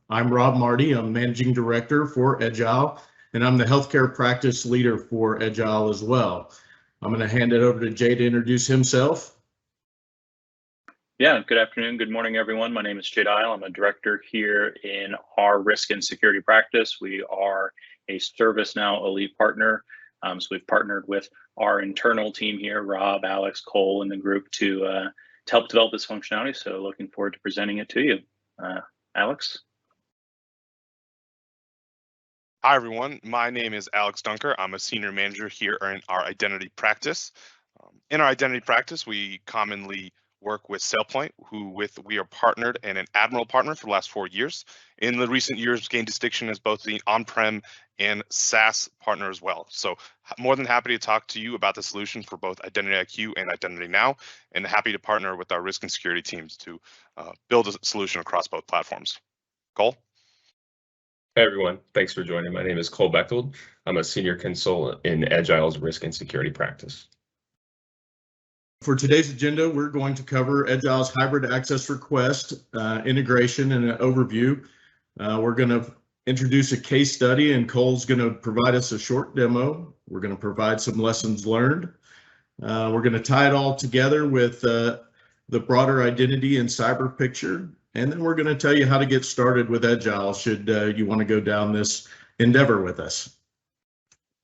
I'm Rob Marty. I'm Managing Director for Edgile, and I'm the Healthcare Practice Leader for Edgile as well. I'm going to hand it over to Jay to introduce himself. Yeah, good afternoon, good morning, everyone. My name is Edgile. I'm a director here in our risk and security practice. We are a ServiceNow elite partner. So we've partnered with our internal team here, Rob, Alex, Cole, and the group to help develop this functionality. So looking forward to presenting it to you. Alex? Hi, everyone. My name is Alex Dunker. I'm a senior manager here in our identity practice. In our identity practice, we commonly work with SailPoint, we are partnered and an Admiral partner for the last 4 years. In the recent years, gained distinction as both the on-prem and SaaS partner as well. So more than happy to talk to you about the solution for both Identity IQ and Identity Now, and happy to partner with our risk and security teams to build a solution across both platforms. Cole? Hey everyone, thanks for joining. My name is Cole Bechtold. I'm a senior consultant in Edgile's risk and security practice. For today's agenda, we're going to cover Edgile's hybrid access request integration and an overview. We're going to introduce a case study, and Cole's going to provide us a short demo. We're going to provide some lessons learned. We're going to tie it all together with the broader identity and cyber picture. And then we're going to tell you how to get started with Edgile should you want to go down this endeavor with us.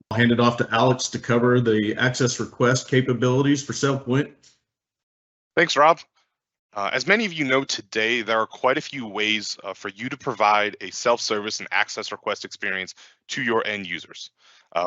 I'll hand it off to Alex to cover the access request capabilities for SailPoint. Thanks, Rob. As many of you know today, there are quite a few ways for you to provide a self-service and access request experience to your end users.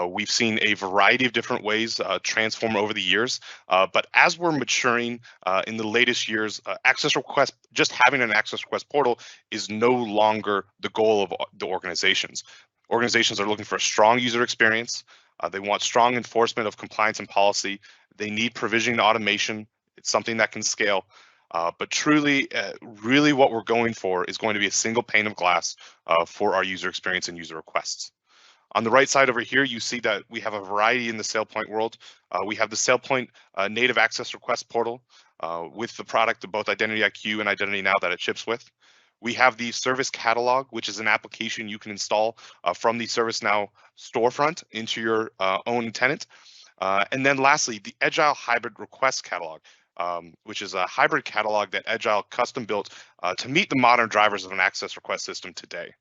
We've seen a variety of different ways transform over the years, but as we're maturing in the latest years, access request, just having an access request portal is no longer the goal of the organizations. Organizations are looking for a strong user experience. They want strong enforcement of compliance and policy. They need provisioning automation. It's something that can scale. But truly, really what we're going for is going to be a single pane of glass for our user experience and user requests. On the right side over here, you see that we have a variety in the SailPoint world. We have the SailPoint native access request portal with the product of both Identity IQ and Identity Now that it ships with. We have the Service Catalog, which is an application you can install from the ServiceNow storefront into your own tenant. And then lastly, the Edgile Hybrid Request Catalog, which is a hybrid catalog that Edgile custom built to meet the modern drivers of an access request system today.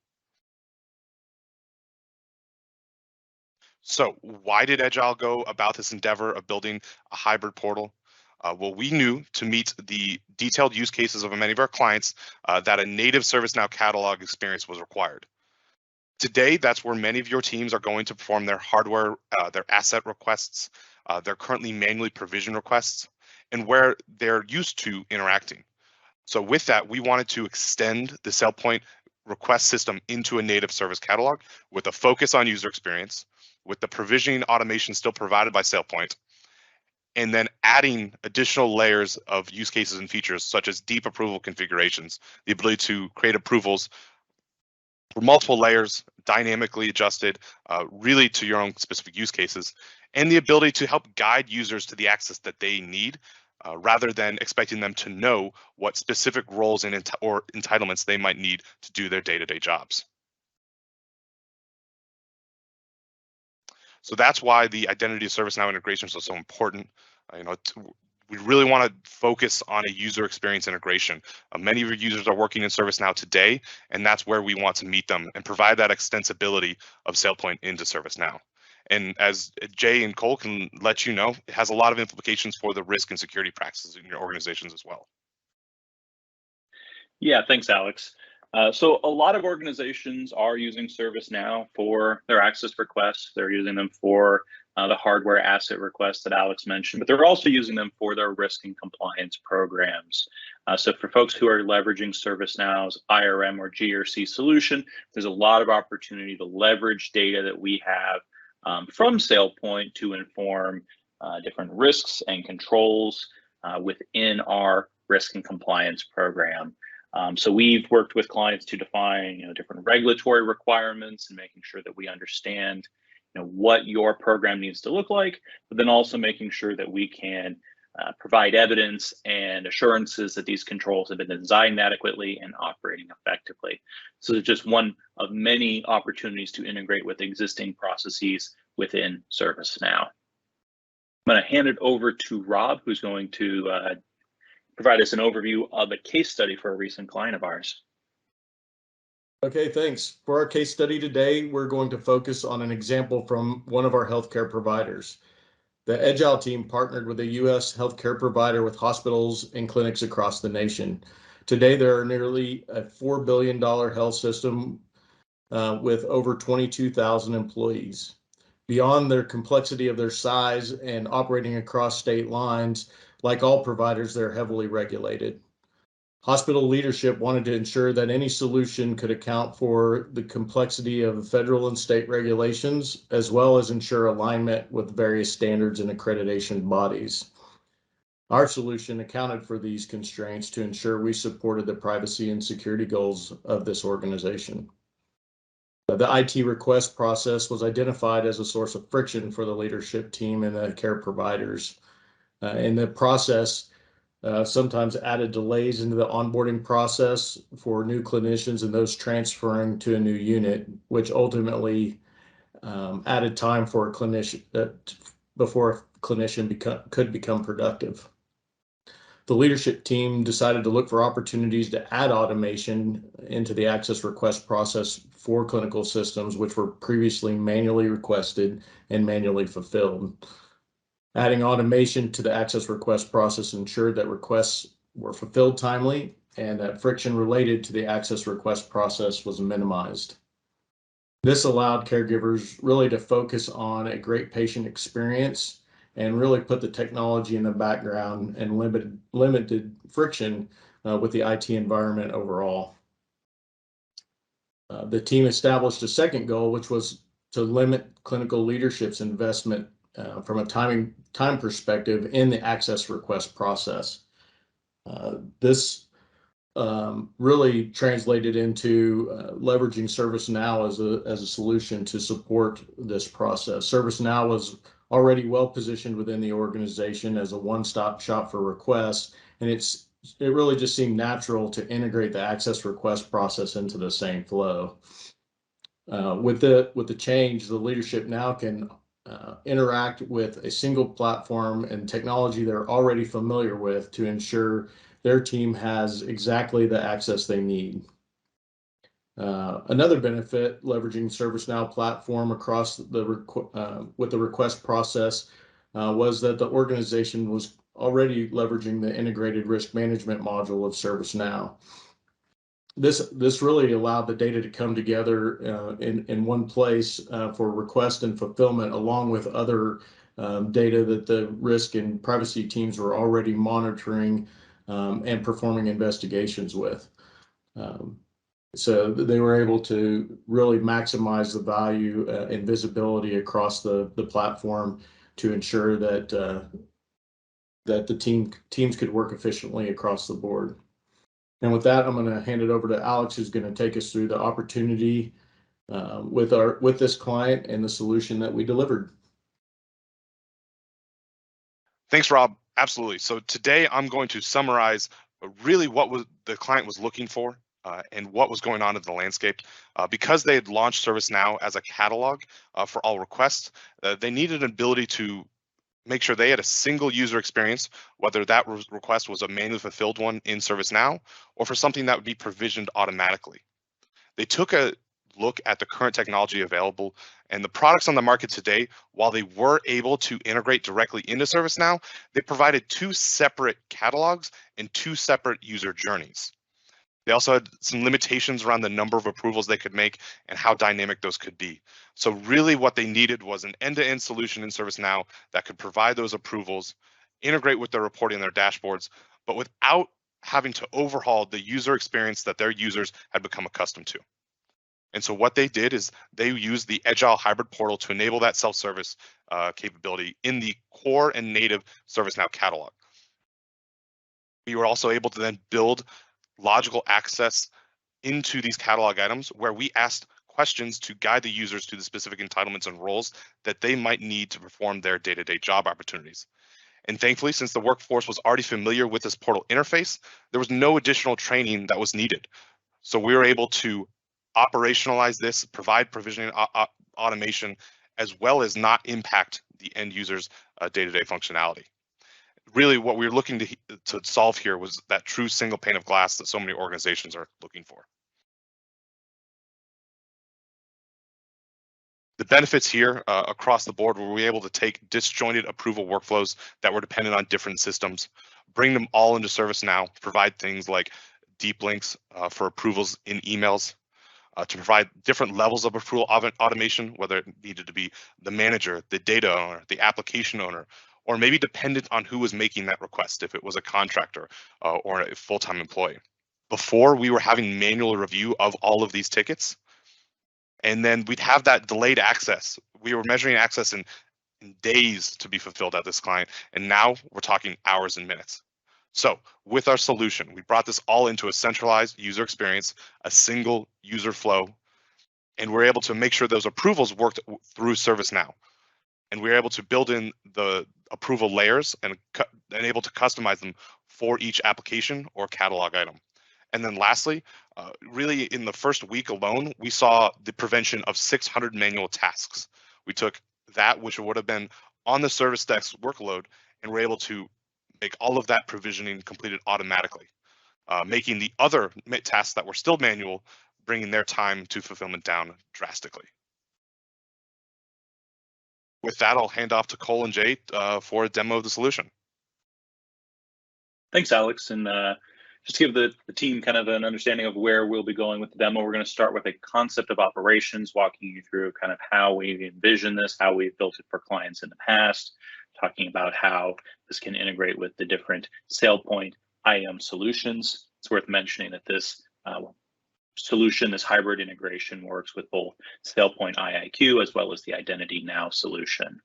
So why did Edgile go about this endeavor of building a hybrid portal? Well, we knew to meet the detailed use cases of many of our clients that a native ServiceNow catalog experience was required. Today, that's where many of your teams are going to perform their hardware, their asset requests, their currently manually provisioned requests, and where they're used to interacting. So with that, we wanted to extend the SailPoint request system into a native service catalog with a focus on user experience, with the provisioning automation still provided by SailPoint, and then adding additional layers of use cases and features such as deep approval configurations, the ability to create approvals for multiple layers, dynamically adjusted, really to your own specific use cases, and the ability to help guide users to the access that they need, rather than expecting them to know what specific roles and or entitlements they might need to do their day-to-day jobs. So that's why the identity of ServiceNow integrations are so important. We really want to focus on a user experience integration. Many of your users are working in ServiceNow today, and that's where we want to meet them and provide that extensibility of SailPoint into ServiceNow. And as Jay and Cole can let you know, it has a lot of implications for the risk and security practices in your organizations as well. Yeah, thanks, Alex. So a lot of organizations are using ServiceNow for their access requests. They're using them for the hardware asset requests that Alex mentioned, but they're also using them for their risk and compliance programs. So for folks who are leveraging ServiceNow's IRM or GRC solution, there's a lot of opportunity to leverage data that we have from SailPoint to inform different risks and controls within our risk and compliance program. So we've worked with clients to define, different regulatory requirements and making sure that we understand, what your program needs to look like, but then also making sure that we can provide evidence and assurances that these controls have been designed adequately and operating effectively. So it's just one of many opportunities to integrate with existing processes within ServiceNow. I'm going to hand it over to Rob, who's going to provide us an overview of a case study for a recent client of ours. Okay, thanks. For our case study today, we're going to focus on an example from one of our healthcare providers. The Edgile team partnered with a U.S. healthcare provider with hospitals and clinics across the nation. Today, there are nearly a $4 billion health system with over 22,000 employees. Beyond their complexity of their size and operating across state lines, like all providers, they're heavily regulated. Hospital leadership wanted to ensure that any solution could account for the complexity of federal and state regulations, as well as ensure alignment with various standards and accreditation bodies. Our solution accounted for these constraints to ensure we supported the privacy and security goals of this organization. The IT request process was identified as a source of friction for the leadership team and the care providers. In the process, sometimes added delays into the onboarding process for new clinicians and those transferring to a new unit, which ultimately added time for a clinician before a clinician could become productive. The leadership team decided to look for opportunities to add automation into the access request process for clinical systems, which were previously manually requested and manually fulfilled. Adding automation to the access request process ensured that requests were fulfilled timely and that friction related to the access request process was minimized. This allowed caregivers really to focus on a great patient experience and really put the technology in the background and limited friction with the IT environment overall. The team established a second goal, which was to limit clinical leadership's investment from a time perspective in the access request process. This really translated into leveraging ServiceNow as a solution to support this process. ServiceNow was already well positioned within the organization as a one-stop shop for requests, and it really just seemed natural to integrate the access request process into the same flow. With the change, the leadership now can interact with a single platform and technology they're already familiar with to ensure their team has exactly the access they need. Another benefit leveraging ServiceNow platform across with the request process was that the organization was already leveraging the integrated risk management module of ServiceNow. This really allowed the data to come together in one place for request and fulfillment, along with other data that the risk and privacy teams were already monitoring and performing investigations with. So they were able to really maximize the value and visibility across the platform to ensure that the teams could work efficiently across the board. And with that, I'm going to hand it over to Alex, who's going to take us through the opportunity with this client and the solution that we delivered. Thanks, Rob. Absolutely. So today I'm going to summarize really what the client was looking for and what was going on in the landscape. Because they had launched ServiceNow as a catalog for all requests, they needed an ability to make sure they had a single user experience, whether that request was a manually fulfilled one in ServiceNow or for something that would be provisioned automatically. They took a look at the current technology available and the products on the market today. While they were able to integrate directly into ServiceNow, they provided two separate catalogs and two separate user journeys. They also had some limitations around the number of approvals they could make and how dynamic those could be. So really what they needed was an end-to-end solution in ServiceNow that could provide those approvals, integrate with their reporting and their dashboards, but without having to overhaul the user experience that their users had become accustomed to. And so what they did is they used the Edgile hybrid portal to enable that self-service capability in the core and native ServiceNow catalog. We were also able to then build logical access into these catalog items where we asked questions to guide the users to the specific entitlements and roles that they might need to perform their day-to-day job opportunities. And thankfully, since the workforce was already familiar with this portal interface, there was no additional training that was needed. So we were able to operationalize this, provide provisioning automation, as well as not impact the end user's day-to-day functionality. Really, what we were looking to solve here was that true single pane of glass that so many organizations are looking for. The benefits here across the board were we able to take disjointed approval workflows that were dependent on different systems, bring them all into ServiceNow, provide things like deep links for approvals in emails, to provide different levels of approval automation, whether it needed to be the manager, the data owner, the application owner, or maybe dependent on who was making that request, if it was a contractor or a full-time employee. Before, we were having manual review of all of these tickets, and then we'd have that delayed access. We were measuring access in days to be fulfilled at this client, and now we're talking hours and minutes. So with our solution, we brought this all into a centralized user experience, a single user flow, and we're able to make sure those approvals worked through ServiceNow. And we're able to build in the approval layers and able to customize them for each application or catalog item. And then lastly, really in the first week alone, we saw the prevention of 600 manual tasks. We took that, which would have been on the service desk workload, and we're able to make all of that provisioning completed automatically, making the other tasks that were still manual, bringing their time to fulfillment down drastically. With that, I'll hand off to Cole and Jay for a demo of the solution. Thanks, Alex. And just to give the team kind of an understanding of where we'll be going with the demo, we're going to start with a concept of operations, walking you through kind of how we envision this, how we've built it for clients in the past, talking about how this can integrate with the different SailPoint IAM solutions. It's worth mentioning that this solution, this hybrid integration, works with both SailPoint IIQ as well as the Identity Now solution.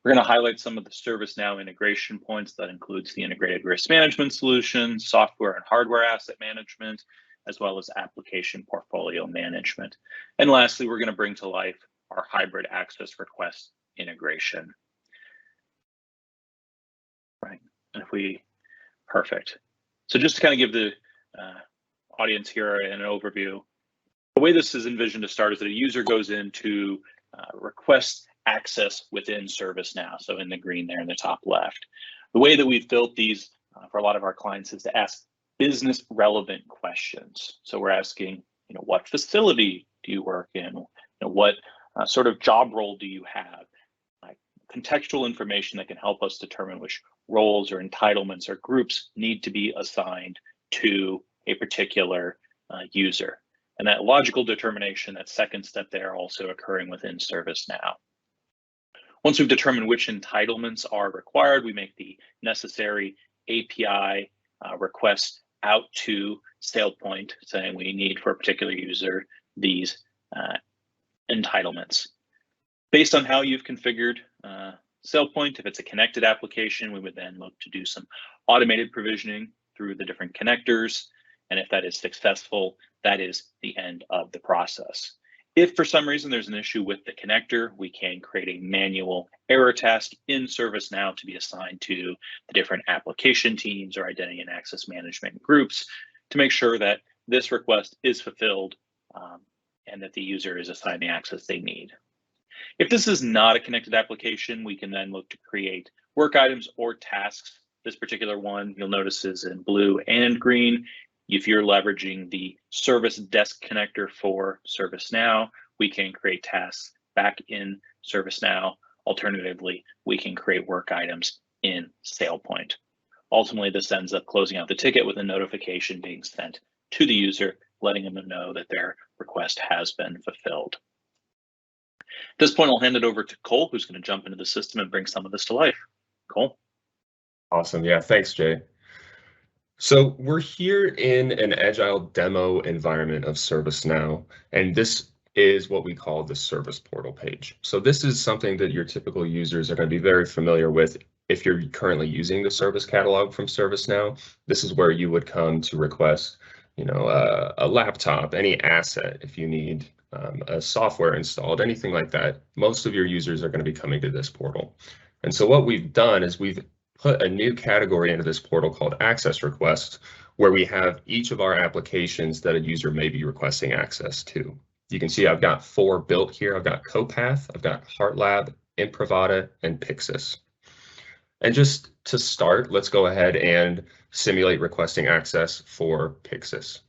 We're going to highlight some of the ServiceNow integration points. That includes the integrated risk management solution, software and hardware asset management, as well as application portfolio management. And lastly, we're going to bring to life our hybrid access request integration. Right, and perfect. So just to kind of give the audience here an overview, the way this is envisioned to start is that a user goes into request access within ServiceNow, so in the green there in the top left. The way that we've built these for a lot of our clients is to ask business relevant questions. So we're asking, what facility do you work in? What sort of job role do you have? Contextual information that can help us determine which roles or entitlements or groups need to be assigned to a particular user. And that logical determination, that second step there, also occurring within ServiceNow. Once we've determined which entitlements are required, we make the necessary API requests out to SailPoint, saying we need for a particular user these entitlements. Based on how you've configured SailPoint, if it's a connected application, we would then look to do some automated provisioning through the different connectors. And if that is successful, that is the end of the process. If for some reason there's an issue with the connector, we can create a manual error task in ServiceNow to be assigned to the different application teams or identity and access management groups to make sure that this request is fulfilled and that the user is assigned the access they need. If this is not a connected application, we can then look to create work items or tasks. This particular one, you'll notice, is in blue and green. If you're leveraging the service desk connector for ServiceNow, we can create tasks back in ServiceNow. Alternatively, we can create work items in SailPoint. Ultimately, this ends up closing out the ticket with a notification being sent to the user, letting them know that their request has been fulfilled. At this point, I'll hand it over to Cole, who's going to jump into the system and bring some of this to life. Cole? Awesome. Yeah, thanks, Jay. So we're here in an agile demo environment of ServiceNow, and this is what we call the service portal page. So this is something that your typical users are going to be very familiar with. If you're currently using the service catalog from ServiceNow, this is where you would come to request, a laptop, any asset, if you need a software installed, anything like that. Most of your users are going to be coming to this portal. And so what we've done is we've put a new category into this portal called access request, where we have each of our applications that a user may be requesting access to. You can see I've got 4 built here. I've got Copath, I've got HeartLab, Imprivata, and Pixis. And just to start, let's go ahead and simulate requesting access for Pixis.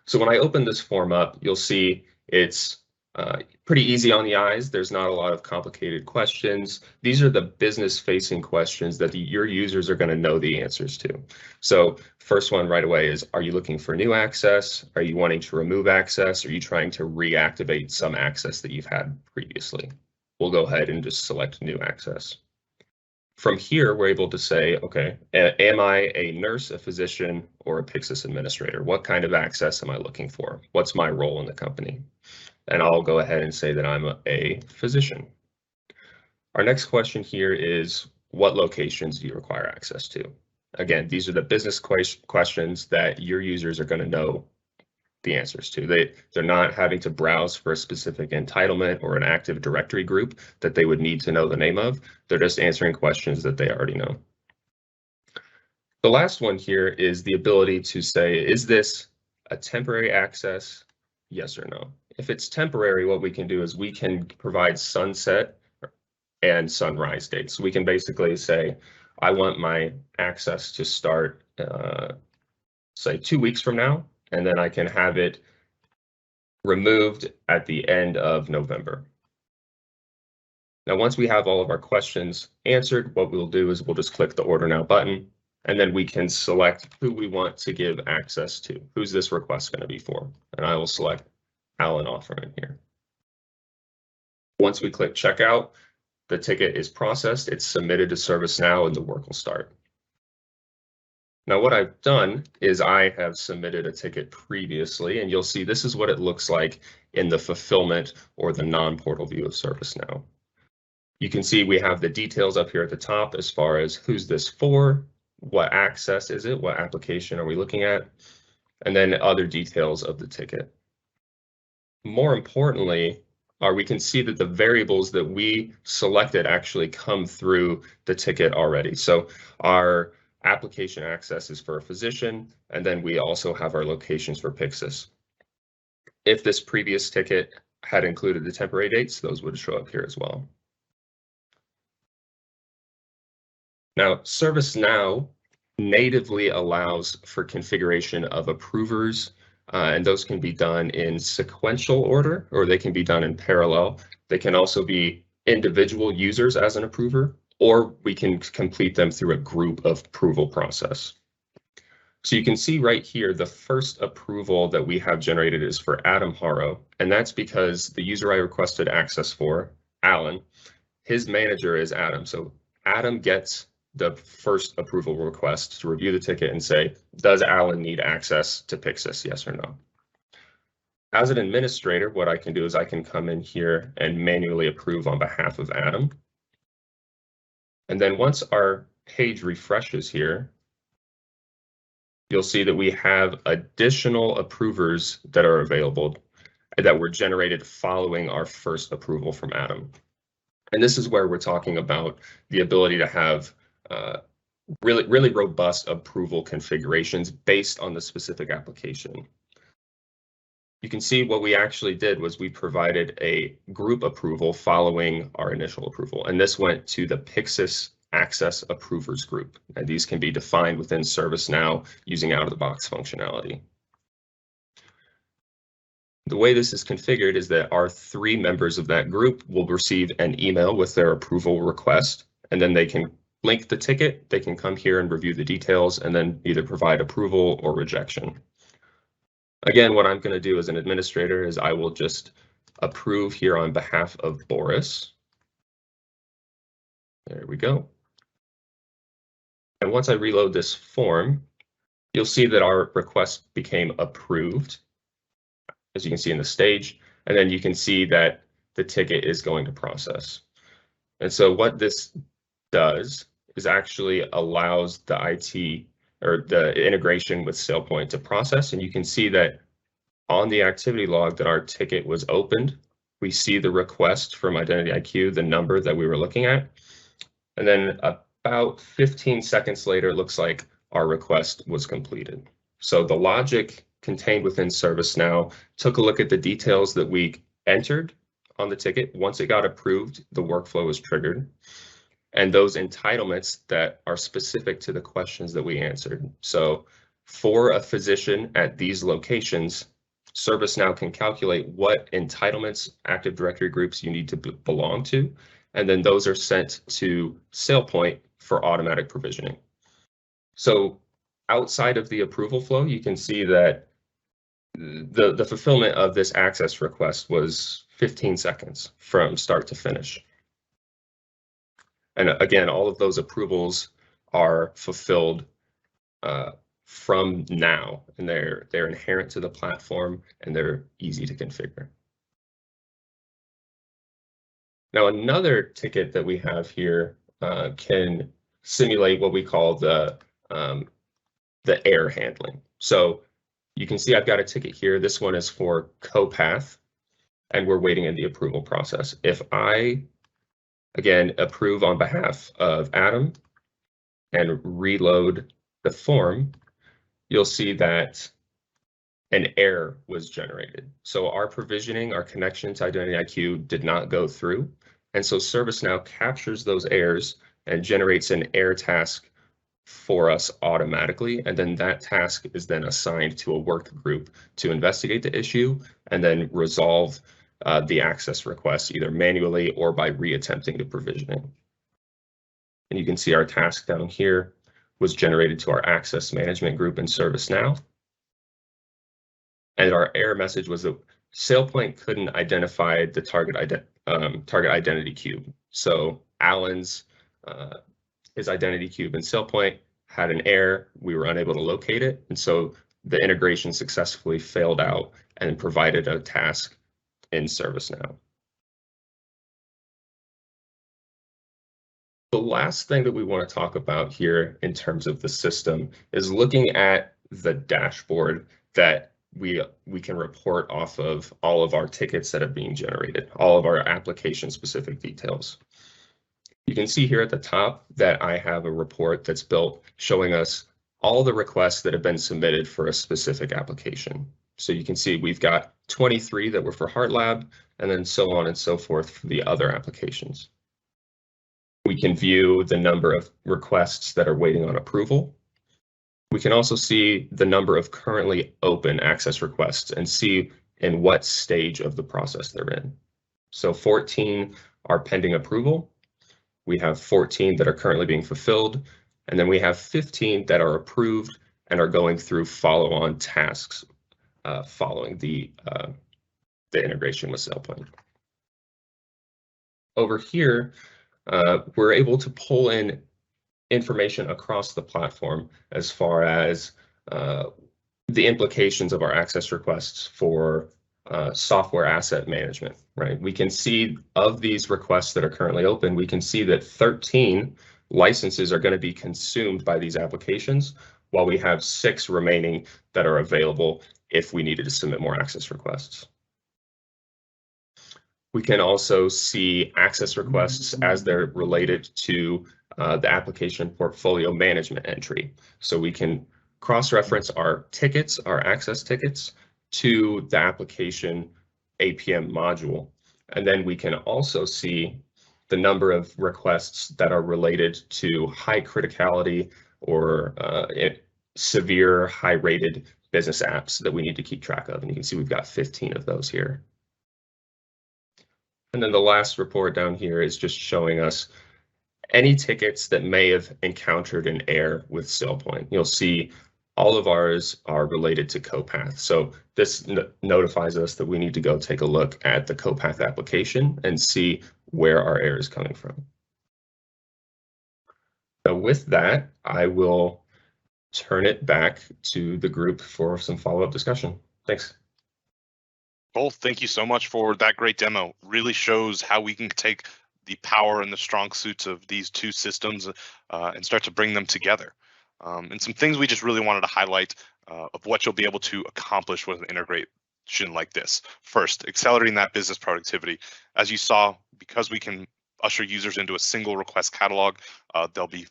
So when I open this form up, you'll see it's pretty easy on the eyes. There's not a lot of complicated questions. These are the business-facing questions that your users are going to know the answers to. So first one right away is, are you looking for new access? Are you wanting to remove access? Are you trying to reactivate some access that you've had previously? We'll go ahead and just select new access. From here, we're able to say, okay, am I a nurse, a physician, or a Pixis administrator? What kind of access am I looking for? What's my role in the company? And I'll go ahead and say that I'm a physician. Our next question here is, what locations do you require access to? Again, these are the business questions that your users are going to know the answers to. They're not having to browse for a specific entitlement or an Active Directory group that they would need to know the name of. They're just answering questions that they already know. The last one here is the ability to say, is this a temporary access? Yes or no. If it's temporary, what we can do is we can provide sunset and sunrise dates. So we can basically say, I want my access to start, say 2 weeks from now, and then I can have it removed at the end of November. Now, once we have all of our questions answered, what we'll do is we'll just click the Order Now button, and then we can select who we want to give access to. Who's this request going to be for? And I will select Alan Offerman here. Once we click Checkout, the ticket is processed, it's submitted to ServiceNow, and the work will start. Now, what I've done is I have submitted a ticket previously, and you'll see this is what it looks like in the fulfillment or the non-portal view of ServiceNow. You can see we have the details up here at the top as far as who's this for, what access is it, what application are we looking at, and then other details of the ticket. More importantly, we can see that the variables that we selected actually come through the ticket already. So our application access is for a physician, and then we also have our locations for Pixis. If this previous ticket had included the temporary dates, those would show up here as well. Now, ServiceNow natively allows for configuration of approvers, and those can be done in sequential order, or they can be done in parallel. They can also be individual users as an approver, or we can complete them through a group of approval process. So you can see right here, the first approval that we have generated is for Adam Haro, and that's because the user I requested access for, Alan, his manager is Adam. So Adam gets the first approval request to review the ticket and say, does Alan need access to Pixis, yes or no? As an administrator, what I can do is I can come in here and manually approve on behalf of Adam. And then once our page refreshes here, you'll see that we have additional approvers that are available that were generated following our first approval from Adam. And this is where we're talking about the ability to have really robust approval configurations based on the specific application. You can see what we actually did was we provided a group approval following our initial approval, and this went to the Pixis Access Approvers group, and these can be defined within ServiceNow using out-of-the-box functionality. The way this is configured is that our 3 members of that group will receive an email with their approval request, and then they can link the ticket, they can come here and review the details, and then either provide approval or rejection. Again, what I'm going to do as an administrator is I will just approve here on behalf of Boris. There we go. And once I reload this form, you'll see that our request became approved, as you can see in the stage, and then you can see that the ticket is going to process. And so what this does is actually allows the IT or the integration with SailPoint to process, and you can see that on the activity log that our ticket was opened, we see the request from Identity IQ, the number that we were looking at, and then about 15 seconds later, it looks like our request was completed. So the logic contained within ServiceNow took a look at the details that we entered on the ticket. Once it got approved, the workflow was triggered, and those entitlements that are specific to the questions that we answered. So for a physician at these locations, ServiceNow can calculate what entitlements, Active Directory groups you need to belong to, and then those are sent to SailPoint for automatic provisioning. So outside of the approval flow, you can see that the fulfillment of this access request was 15 seconds from start to finish. And again, all of those approvals are fulfilled from now, and they're inherent to the platform, and they're easy to configure. Now, another ticket that we have here can simulate what we call the error handling. So you can see I've got a ticket here. This one is for CoPath, and we're waiting in the approval process. If I, again, approve on behalf of Adam and reload the form, you'll see that an error was generated. So our provisioning, our connection to Identity IQ did not go through. And so ServiceNow captures those errors and generates an error task for us automatically. And then that task is then assigned to a work group to investigate the issue and then resolve the access request either manually or by reattempting the provisioning. And you can see our task down here was generated to our access management group in ServiceNow. And our error message was that SailPoint couldn't identify the target identity cube. So Alan's his identity cube in SailPoint had an error. We were unable to locate it, and so the integration successfully failed out and provided a task in ServiceNow. The last thing that we want to talk about here in terms of the system is looking at the dashboard that we can report off of all of our tickets that are being generated, all of our application-specific details. You can see here at the top that I have a report that's built showing us all the requests that have been submitted for a specific application. So you can see we've got 23 that were for HeartLab, and then so on and so forth for the other applications. We can view the number of requests that are waiting on approval. We can also see the number of currently open access requests and see in what stage of the process they're in. So 14 are pending approval. We have 14 that are currently being fulfilled, and then we have 15 that are approved and are going through follow-on tasks following the integration with SailPoint. Over here, we're able to pull in information across the platform as far as the implications of our access requests for software asset management, right? We can see of these requests that are currently open, we can see that 13 licenses are going to be consumed by these applications, while we have 6 remaining that are available if we needed to submit more access requests. We can also see access requests as they're related to the application portfolio management entry. So we can cross-reference our tickets, our access tickets, to the application APM module. And then we can also see the number of requests that are related to high criticality or severe high rated business apps that we need to keep track of. And you can see we've got 15 of those here. And then the last report down here is just showing us any tickets that may have encountered an error with SailPoint. You'll see all of ours are related to CoPath. So this notifies us that we need to go take a look at the CoPath application and see where our error is coming from. So with that, I will turn it back to the group for some follow-up discussion. Thanks. Cool. Thank you so much for that great demo. Really shows how we can take the power and the strong suits of these two systems and start to bring them together. And some things we just really wanted to highlight of what you'll be able to accomplish with an integration like this. First, accelerating that business productivity. As you saw, because we can usher users into a single request catalog, they'll be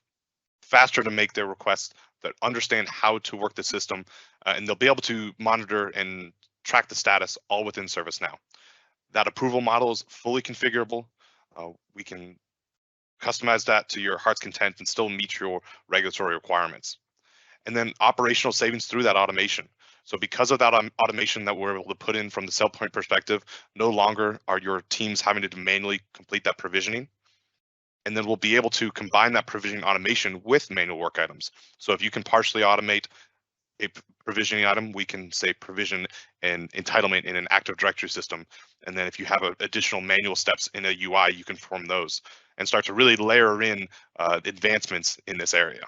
faster to make their requests, that understand how to work the system, and they'll be able to monitor and track the status all within ServiceNow. That approval model is fully configurable. We can customize that to your heart's content and still meet your regulatory requirements. And then operational savings through that automation. So because of that automation that we're able to put in from the SailPoint perspective, no longer are your teams having to manually complete that provisioning. And then we'll be able to combine that provisioning automation with manual work items. So if you can partially automate a provisioning item, we can say provision an entitlement in an Active Directory system. And then if you have additional manual steps in a UI, you can form those and start to really layer in advancements in this area.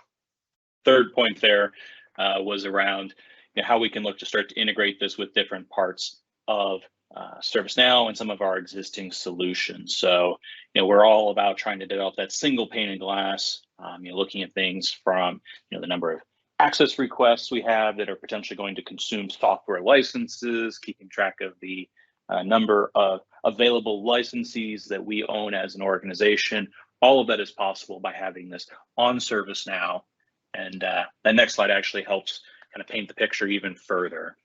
Third point there was around how we can look to start to integrate this with different parts of ServiceNow and some of our existing solutions. So, we're all about trying to develop that single pane of glass, looking at things from, the number of access requests we have that are potentially going to consume software licenses, keeping track of the number of available licensees that we own as an organization. All of that is possible by having this on ServiceNow. And the next slide actually helps kind of paint the picture even further.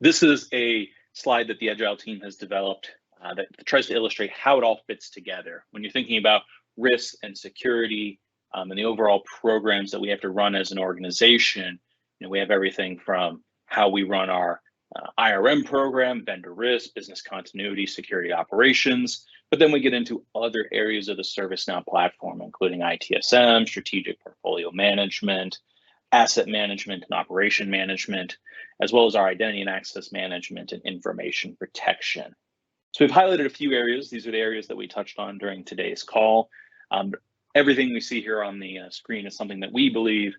This is a slide that the Edgile team has developed that tries to illustrate how it all fits together. When you're thinking about risk and security and the overall programs that we have to run as an organization, we have everything from how we run our IRM program, vendor risk, business continuity, security operations, but then we get into other areas of the ServiceNow platform, including ITSM, strategic portfolio management, asset management and operation management, as well as our identity and access management and information protection. So we've highlighted a few areas. These are the areas that we touched on during today's call. Everything we see here on the screen is something that we believe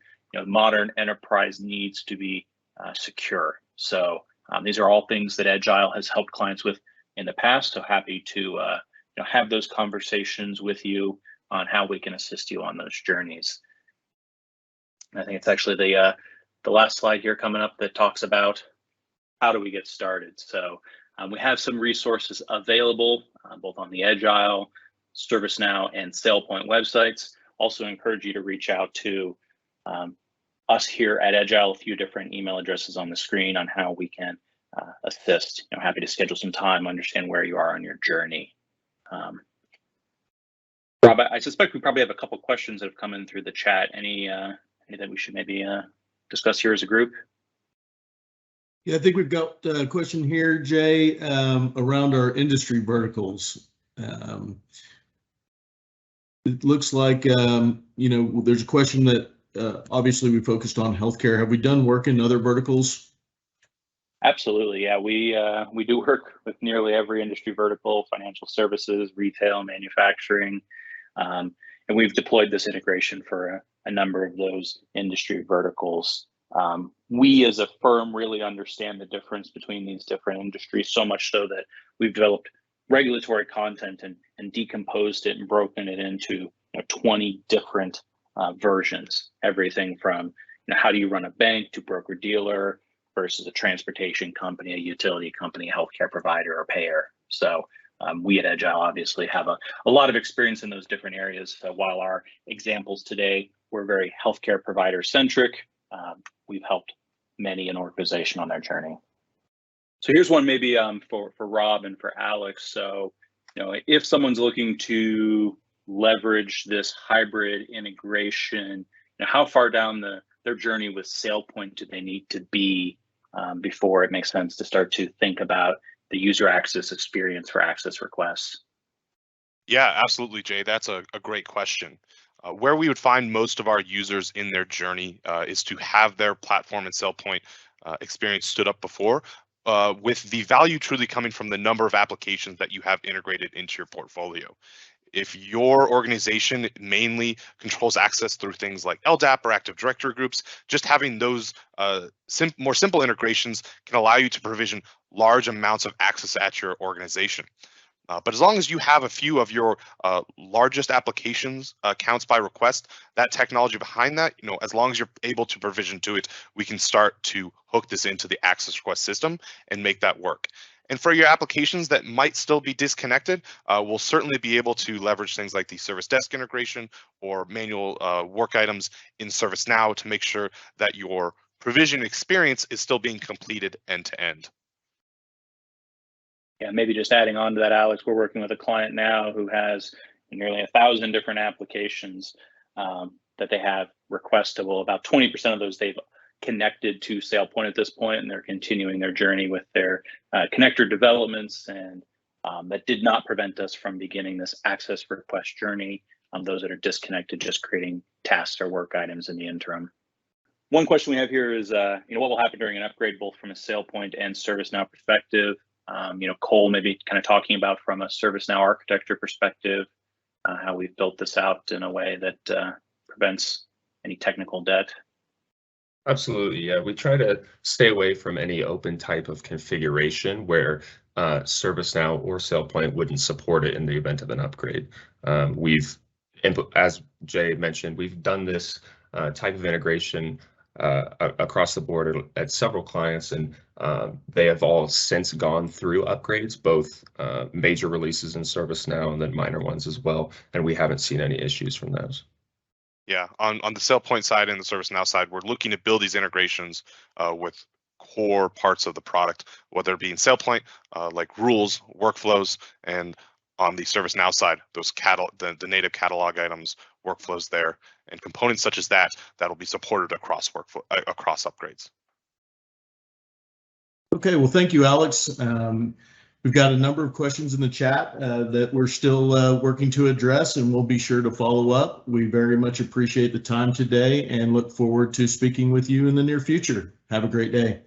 modern enterprise needs to be secure. So these are all things that Edgile has helped clients with in the past. So happy to have those conversations with you on how we can assist you on those journeys. And I think it's actually the last slide here coming up that talks about how do we get started. So we have some resources available both on the Edgile, ServiceNow, and SailPoint websites. Also encourage you to reach out to us here at Edgile, a few different email addresses on the screen on how we can assist. Happy to schedule some time, understand where you are on your journey. Rob, I suspect we probably have a couple questions that have come in through the chat. Any that we should maybe discuss here as a group? Yeah, I think we've got a question here, Jay, around our industry verticals. It looks like, there's a question that obviously we focused on healthcare. Have we done work in other verticals? Absolutely, yeah. We do work with nearly every industry vertical: financial services, retail, manufacturing, and we've deployed this integration for a number of those industry verticals. We as a firm really understand the difference between these different industries, so much so that we've developed regulatory content and decomposed it and broken it into 20 different versions. Everything from how do you run a bank to broker dealer versus a transportation company, a utility company, a healthcare provider, or payer. So we at Edgile obviously have a lot of experience in those different areas. So while our examples today were very healthcare provider centric, we've helped many an organization on their journey. So here's one maybe for Rob and for Alex. So if someone's looking to leverage this hybrid integration, how far down their journey with SailPoint do they need to be before it makes sense to start to think about the user access experience for access requests? Yeah, absolutely, Jay. That's a great question. Where we would find most of our users in their journey is to have their platform and SailPoint experience stood up before, with the value truly coming from the number of applications that you have integrated into your portfolio. If your organization mainly controls access through things like LDAP or Active Directory groups, just having those more simple integrations can allow you to provision large amounts of access at your organization. But as long as you have a few of your largest applications counts by request, that technology behind that, as long as you're able to provision to it, we can start to hook this into the access request system and make that work. And for your applications that might still be disconnected, we'll certainly be able to leverage things like the Service Desk integration or manual work items in ServiceNow to make sure that your provision experience is still being completed end to end. Yeah, maybe just adding on to that, Alex, we're working with a client now who has nearly 1,000 different applications that they have requestable. About 20% of those they've connected to SailPoint at this point, and they're continuing their journey with their connector developments, and that did not prevent us from beginning this access request journey. Those that are disconnected, just creating tasks or work items in the interim. One question we have here is, what will happen during an upgrade, both from a SailPoint and ServiceNow perspective? Cole, maybe kind of talking about from a ServiceNow architecture perspective, how we've built this out in a way that prevents any technical debt. Absolutely, yeah. We try to stay away from any open type of configuration where ServiceNow or SailPoint wouldn't support it in the event of an upgrade. As Jay mentioned, we've done this type of integration across the board at several clients, and they have all since gone through upgrades, both major releases in ServiceNow and then minor ones as well, and we haven't seen any issues from those. Yeah, on the SailPoint side and the ServiceNow side, we're looking to build these integrations with core parts of the product, whether it be in SailPoint, like rules, workflows, and on the ServiceNow side, those the native catalog items, workflows there, and components such as that will be supported across across upgrades. Okay, well, thank you, Alex. We've got a number of questions in the chat that we're still working to address, and we'll be sure to follow up. We very much appreciate the time today and look forward to speaking with you in the near future. Have a great day.